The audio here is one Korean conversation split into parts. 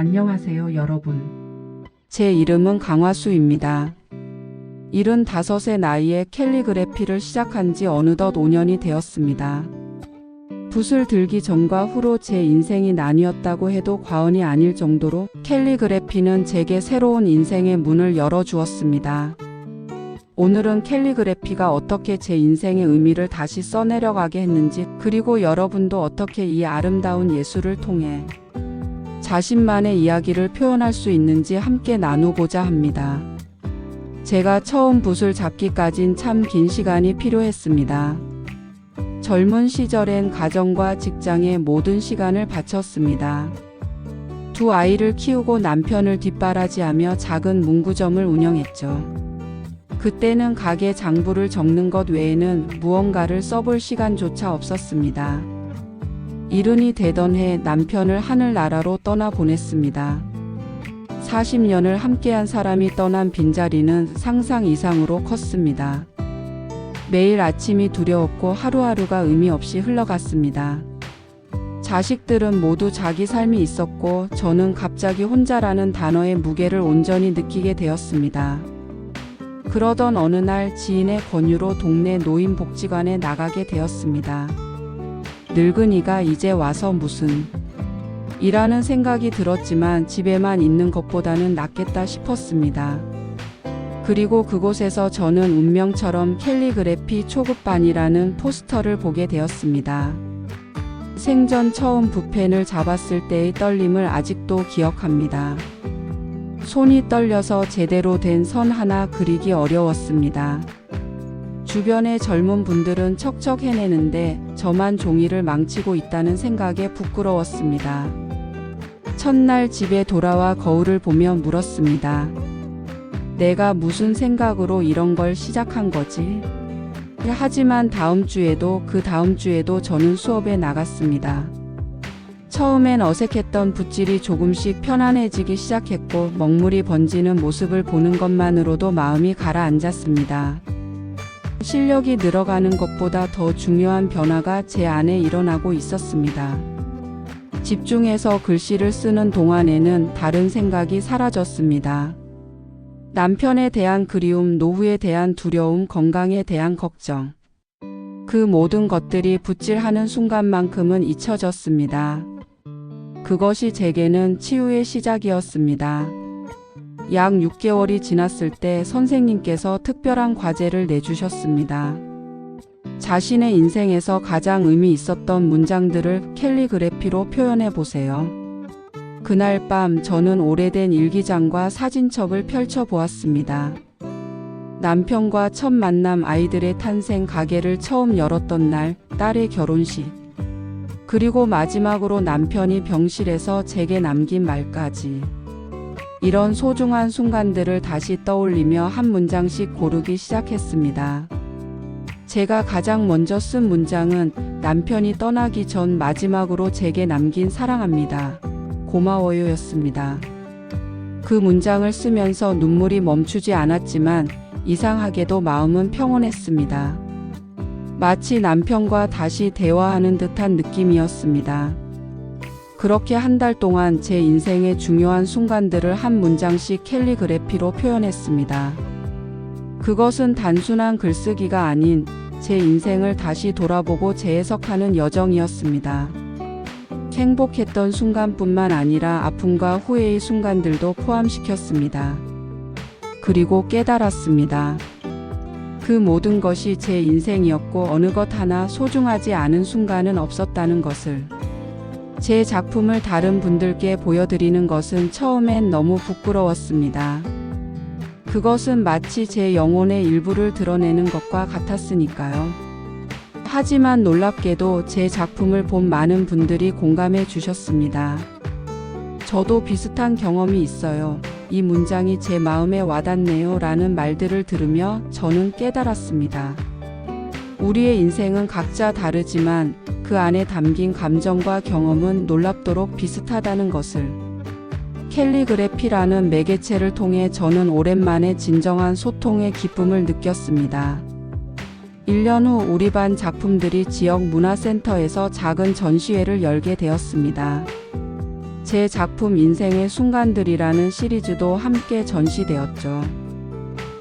안녕하세요, 여러분. 제 이름은 강화수입니다. 75의 나이에 캘리그래피를 시작한 지 어느덧 5년이 되었습니다. 붓을 들기 전과 후로 제 인생이 나뉘었다고 해도 과언이 아닐 정도로 캘리그래피는 제게 새로운 인생의 문을 열어주었습니다. 오늘은 캘리그래피가 어떻게 제 인생의 의미를 다시 써내려가게 했는지, 그리고 여러분도 어떻게 이 아름다운 예술을 통해 자신만의 이야기를 표현할 수 있는지 함께 나누고자 합니다. 제가 처음 붓을 잡기까진 참 긴 시간이 필요했습니다. 젊은 시절엔 가정과 직장에 모든 시간을 바쳤습니다. 2 아이를 키우고 남편을 뒷바라지하며 작은 문구점을 운영했죠. 그때는 가게 장부를 적는 것 외에는 무언가를 써볼 시간조차 없었습니다. 이른이 되던 해 남편을 하늘나라로 떠나보냈습니다. 40년을 함께한 사람이 떠난 빈자리는 상상 이상으로 컸습니다. 매일 아침이 두려웠고 하루하루가 의미 없이 흘러갔습니다. 자식들은 모두 자기 삶이 있었고 저는 갑자기 혼자라는 단어의 무게를 온전히 느끼게 되었습니다. 그러던 어느 날 지인의 권유로 동네 노인복지관에 나가게 되었습니다. 늙은이가 이제 와서 무슨 이라는 생각이 들었지만 집에만 있는 것보다는 낫겠다 싶었습니다. 그리고 그곳에서 저는 운명처럼 캘리그래피 초급반이라는 포스터를 보게 되었습니다. 생전 처음 붓펜을 잡았을 때의 떨림을 아직도 기억합니다. 손이 떨려서 제대로 된 선 하나 그리기 어려웠습니다. 주변의 젊은 분들은 척척 해내는데 저만 종이를 망치고 있다는 생각에 부끄러웠습니다. 첫날 집에 돌아와 거울을 보며 물었습니다. 내가 무슨 생각으로 이런 걸 시작한 거지? 하지만 다음 주에도 그 다음 주에도 저는 수업에 나갔습니다. 처음엔 어색했던 붓질이 조금씩 편안해지기 시작했고 먹물이 번지는 모습을 보는 것만으로도 마음이 가라앉았습니다. 실력이 늘어가는 것보다 더 중요한 변화가 제 안에 일어나고 있었습니다. 집중해서 글씨를 쓰는 동안에는 다른 생각이 사라졌습니다. 남편에 대한 그리움, 노후에 대한 두려움, 건강에 대한 걱정. 그 모든 것들이 붓질하는 순간만큼은 잊혀졌습니다. 그것이 제게는 치유의 시작이었습니다. 약 6개월이 지났을 때 선생님께서 특별한 과제를 내주셨습니다. 자신의 인생에서 가장 의미 있었던 문장들을 캘리그래피로 표현해 보세요. 그날 밤 저는 오래된 일기장과 사진첩을 펼쳐 보았습니다. 남편과 첫 만남, 아이들의 탄생, 가게를 처음 열었던 날, 딸의 결혼식, 그리고 마지막으로 남편이 병실에서 제게 남긴 말까지. 이런 소중한 순간들을 다시 떠올리며 한 문장씩 고르기 시작했습니다. 제가 가장 먼저 쓴 문장은 남편이 떠나기 전 마지막으로 제게 남긴 사랑합니다. 고마워요 였습니다. 그 문장을 쓰면서 눈물이 멈추지 않았지만 이상하게도 마음은 평온했습니다. 마치 남편과 다시 대화하는 듯한 느낌이었습니다. 그렇게 한 달 동안 제 인생의 중요한 순간들을 한 문장씩 캘리그래피로 표현했습니다. 그것은 단순한 글쓰기가 아닌 제 인생을 다시 돌아보고 재해석하는 여정이었습니다. 행복했던 순간뿐만 아니라 아픔과 후회의 순간들도 포함시켰습니다. 그리고 깨달았습니다. 그 모든 것이 제 인생이었고 어느 것 하나 소중하지 않은 순간은 없었다는 것을. 제 작품을 다른 분들께 보여드리는 것은 처음엔 너무 부끄러웠습니다. 그것은 마치 제 영혼의 일부를 드러내는 것과 같았으니까요. 하지만 놀랍게도 제 작품을 본 많은 분들이 공감해 주셨습니다. 저도 비슷한 경험이 있어요. 이 문장이 제 마음에 와닿네요 라는 말들을 들으며 저는 깨달았습니다. 우리의 인생은 각자 다르지만 그 안에 담긴 감정과 경험은 놀랍도록 비슷하다는 것을. 캘리그래피라는 매개체를 통해 저는 오랜만에 진정한 소통의 기쁨을 느꼈습니다. 1년 후 우리 반 작품들이 지역 문화센터에서 작은 전시회를 열게 되었습니다. 제 작품 인생의 순간들이라는 시리즈도 함께 전시되었죠.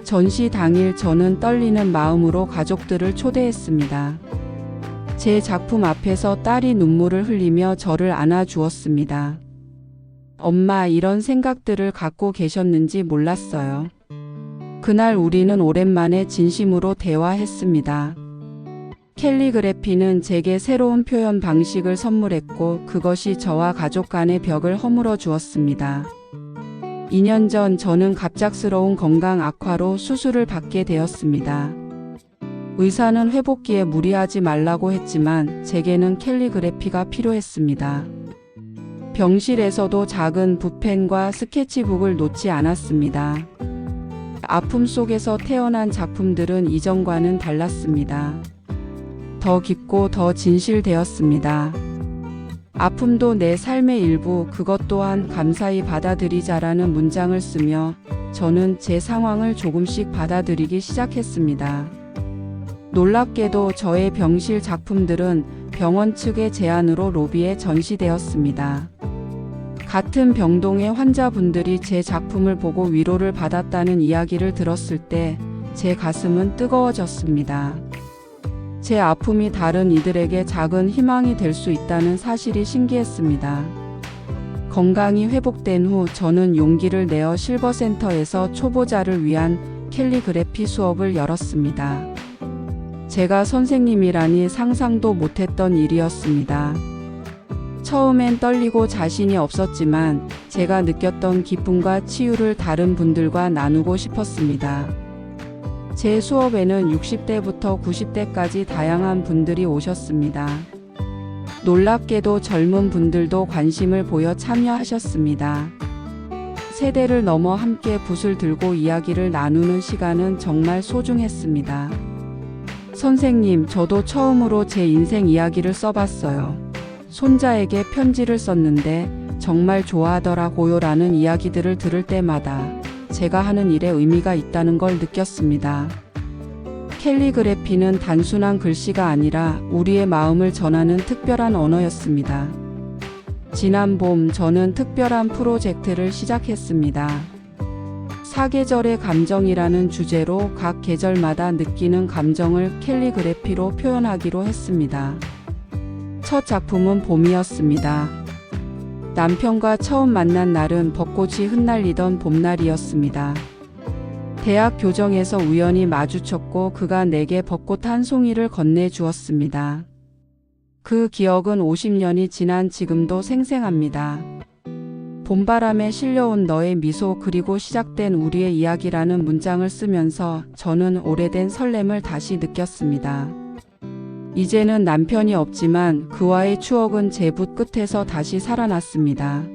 전시 당일 저는 떨리는 마음으로 가족들을 초대했습니다. 제 작품 앞에서 딸이 눈물을 흘리며 저를 안아주었습니다. 엄마, 이런 생각들을 갖고 계셨는지 몰랐어요. 그날 우리는 오랜만에 진심으로 대화했습니다. 캘리그래피는 제게 새로운 표현 방식을 선물했고 그것이 저와 가족 간의 벽을 허물어 주었습니다. 2년 전 저는 갑작스러운 건강 악화로 수술을 받게 되었습니다. 의사는 회복기에 무리하지 말라고 했지만 제게는 캘리그래피가 필요했습니다. 병실에서도 작은 붓펜과 스케치북을 놓지 않았습니다. 아픔 속에서 태어난 작품들은 이전과는 달랐습니다. 더 깊고 더 진실되었습니다. 아픔도 내 삶의 일부, 그것 또한 감사히 받아들이자라는 문장을 쓰며 저는 제 상황을 조금씩 받아들이기 시작했습니다. 놀랍게도 저의 병실 작품들은 병원 측의 제안으로 로비에 전시되었습니다. 같은 병동의 환자분들이 제 작품을 보고 위로를 받았다는 이야기를 들었을 때 제 가슴은 뜨거워졌습니다. 제 아픔이 다른 이들에게 작은 희망이 될 수 있다는 사실이 신기했습니다. 건강이 회복된 후 저는 용기를 내어 실버센터에서 초보자를 위한 캘리그래피 수업을 열었습니다. 제가 선생님이라니 상상도 못했던 일이었습니다. 처음엔 떨리고 자신이 없었지만 제가 느꼈던 기쁨과 치유를 다른 분들과 나누고 싶었습니다. 제 수업에는 60대부터 90대까지 다양한 분들이 오셨습니다. 놀랍게도 젊은 분들도 관심을 보여 참여하셨습니다. 세대를 넘어 함께 붓을 들고 이야기를 나누는 시간은 정말 소중했습니다. 선생님, 저도 처음으로 제 인생 이야기를 써봤어요. 손자에게 편지를 썼는데 정말 좋아하더라고요 라는 이야기들을 들을 때마다 제가 하는 일에 의미가 있다는 걸 느꼈습니다. 캘리그래피는 단순한 글씨가 아니라 우리의 마음을 전하는 특별한 언어였습니다. 지난 봄 저는 특별한 프로젝트를 시작했습니다. 사계절의 감정이라는 주제로 각 계절마다 느끼는 감정을 캘리그래피로 표현하기로 했습니다. 첫 작품은 봄이었습니다. 남편과 처음 만난 날은 벚꽃이 흩날리던 봄날이었습니다. 대학 교정에서 우연히 마주쳤고 그가 내게 벚꽃 한 송이를 건네주었습니다. 그 기억은 50년이 지난 지금도 생생합니다. 봄바람에 실려온 너의 미소, 그리고 시작된 우리의 이야기라는 문장을 쓰면서 저는 오래된 설렘을 다시 느꼈습니다. 이제는 남편이 없지만 그와의 추억은 제 붓 끝에서 다시 살아났습니다.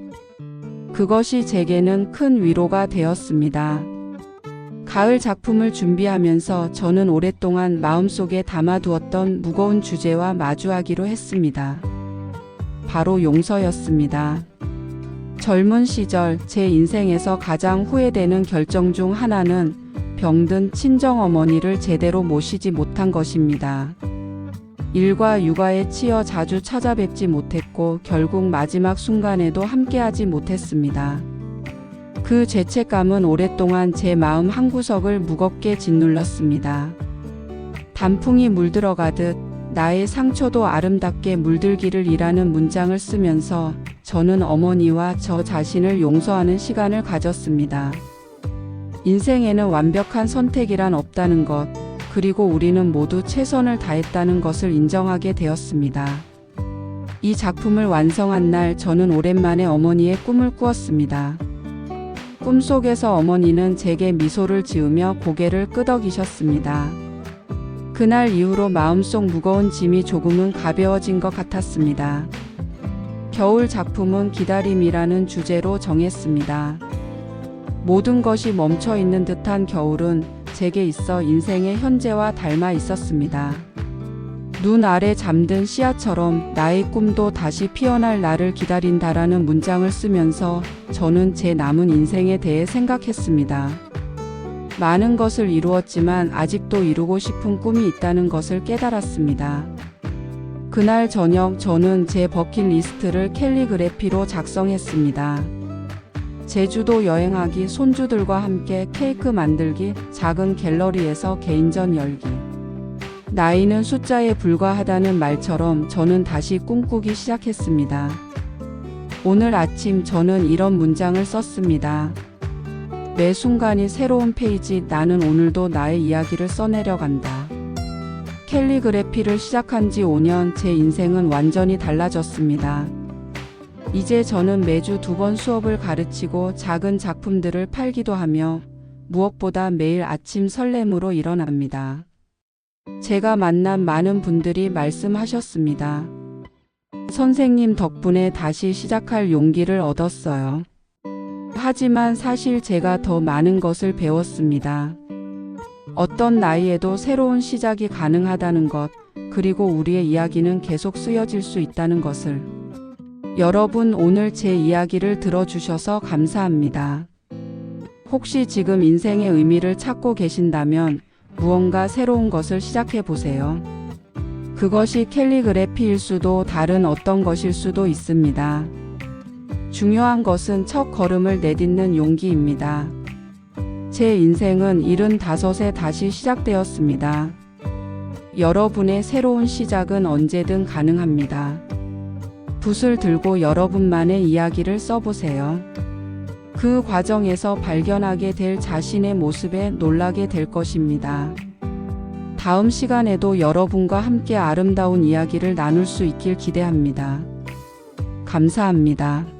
그것이 제게는 큰 위로가 되었습니다. 가을 작품을 준비하면서 저는 오랫동안 마음속에 담아두었던 무거운 주제와 마주하기로 했습니다. 바로 용서였습니다. 젊은 시절 제 인생에서 가장 후회되는 결정 중 하나는 병든 친정어머니를 제대로 모시지 못한 것입니다. 일과 육아에 치여 자주 찾아뵙지 못했고 결국 마지막 순간에도 함께하지 못했습니다. 그 죄책감은 오랫동안 제 마음 한구석을 무겁게 짓눌렀습니다. 단풍이 물들어가듯 나의 상처도 아름답게 물들기를 이라는 문장을 쓰면서 저는 어머니와 저 자신을 용서하는 시간을 가졌습니다. 인생에는 완벽한 선택이란 없다는 것, 그리고 우리는 모두 최선을 다했다는 것을 인정하게 되었습니다. 이 작품을 완성한 날 저는 오랜만에 어머니의 꿈을 꾸었습니다. 꿈속에서 어머니는 제게 미소를 지으며 고개를 끄덕이셨습니다. 그날 이후로 마음속 무거운 짐이 조금은 가벼워진 것 같았습니다. 겨울 작품은 기다림이라는 주제로 정했습니다. 모든 것이 멈춰 있는 듯한 겨울은 제게 있어 인생의 현재와 닮아 있었습니다. 눈 아래 잠든 씨앗처럼 나의 꿈도 다시 피어날 날을 기다린다라는 문장을 쓰면서 저는 제 남은 인생에 대해 생각했습니다. 많은 것을 이루었지만 아직도 이루고 싶은 꿈이 있다는 것을 깨달았습니다. 그날 저녁 저는 제 버킷리스트를 캘리그래피로 작성했습니다. 제주도 여행하기, 손주들과 함께 케이크 만들기, 작은 갤러리에서 개인전 열기. 나이는 숫자에 불과하다는 말처럼 저는 다시 꿈꾸기 시작했습니다. 오늘 아침 저는 이런 문장을 썼습니다. 매 순간이 새로운 페이지, 나는 오늘도 나의 이야기를 써내려 간다. 캘리그래피를 시작한 지 5년, 제 인생은 완전히 달라졌습니다. 이제 저는 매주 2번 수업을 가르치고 작은 작품들을 팔기도 하며 무엇보다 매일 아침 설렘으로 일어납니다. 제가 만난 많은 분들이 말씀하셨습니다. 선생님 덕분에 다시 시작할 용기를 얻었어요. 하지만 사실 제가 더 많은 것을 배웠습니다. 어떤 나이에도 새로운 시작이 가능하다는 것, 그리고 우리의 이야기는 계속 쓰여질 수 있다는 것을. 여러분, 오늘 제 이야기를 들어주셔서 감사합니다. 혹시 지금 인생의 의미를 찾고 계신다면 무언가 새로운 것을 시작해 보세요. 그것이 캘리그래피일 수도 다른 어떤 것일 수도 있습니다. 중요한 것은 첫 걸음을 내딛는 용기입니다. 제 인생은 75에 다시 시작되었습니다. 여러분의 새로운 시작은 언제든 가능합니다. 붓을 들고 여러분만의 이야기를 써보세요. 그 과정에서 발견하게 될 자신의 모습에 놀라게 될 것입니다. 다음 시간에도 여러분과 함께 아름다운 이야기를 나눌 수 있길 기대합니다. 감사합니다.